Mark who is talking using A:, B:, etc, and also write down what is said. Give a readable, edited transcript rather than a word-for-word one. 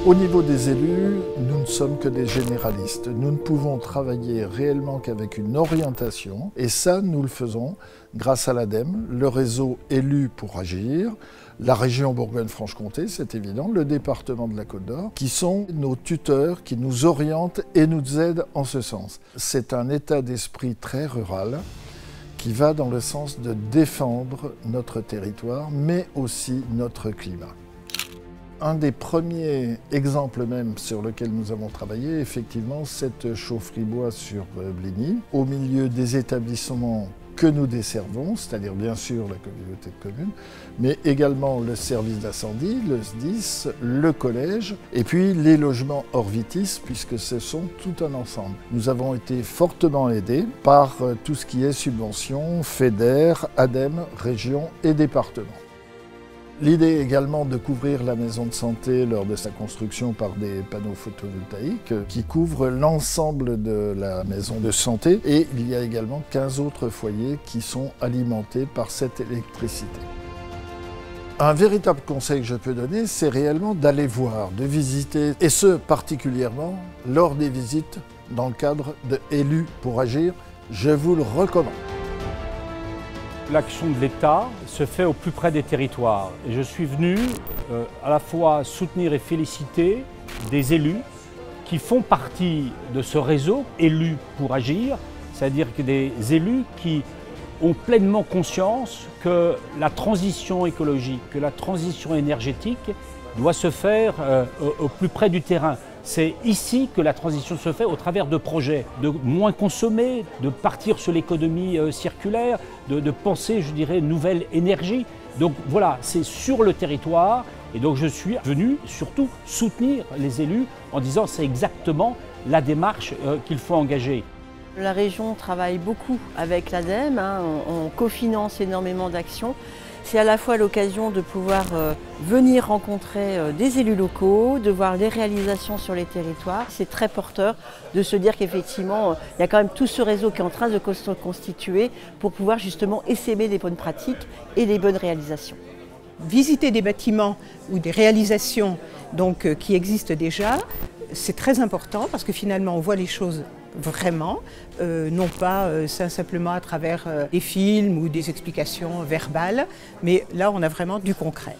A: Au niveau des élus, nous ne sommes que des généralistes. Nous ne pouvons travailler réellement qu'avec une orientation, et ça, nous le faisons grâce à l'ADEME, le réseau Élus pour agir, la région Bourgogne-Franche-Comté, c'est évident, le département de la Côte-d'Or, qui sont nos tuteurs, qui nous orientent et nous aident en ce sens. C'est un état d'esprit très rural qui va dans le sens de défendre notre territoire, mais aussi notre climat. Un des premiers exemples même sur lequel nous avons travaillé, effectivement, cette chaufferie bois sur Bligny, au milieu des établissements que nous desservons, c'est-à-dire bien sûr la communauté de communes, mais également le service d'incendie, le SDIS, le collège, et puis les logements hors vitis, puisque ce sont tout un ensemble. Nous avons été fortement aidés par tout ce qui est subventions, FEDER, ADEME, région et département. L'idée également de couvrir la maison de santé lors de sa construction par des panneaux photovoltaïques qui couvrent l'ensemble de la maison de santé, et il y a également 15 autres foyers qui sont alimentés par cette électricité. Un véritable conseil que je peux donner, c'est réellement d'aller voir, de visiter, et ce particulièrement lors des visites dans le cadre de Élus pour agir. Je vous le recommande.
B: L'action de l'État se fait au plus près des territoires. Et je suis venu à la fois soutenir et féliciter des élus qui font partie de ce réseau Élus pour agir, c'est-à-dire que des élus qui ont pleinement conscience que la transition écologique, que la transition énergétique doit se faire au plus près du terrain. C'est ici que la transition se fait au travers de projets, de moins consommer, de partir sur l'économie circulaire, de penser, je dirais, nouvelle énergie. Donc voilà, c'est sur le territoire, et donc je suis venu surtout soutenir les élus en disant c'est exactement la démarche qu'il faut engager.
C: La région travaille beaucoup avec l'ADEME, on cofinance énormément d'actions. C'est à la fois l'occasion de pouvoir venir rencontrer des élus locaux, de voir les réalisations sur les territoires. C'est très porteur de se dire qu'effectivement, il y a quand même tout ce réseau qui est en train de se constituer pour pouvoir justement essaimer les bonnes pratiques et les bonnes réalisations.
D: Visiter des bâtiments ou des réalisations qui existent déjà, c'est très important parce que finalement on voit les choses vraiment, non pas simplement à travers des films ou des explications verbales, mais là on a vraiment du concret.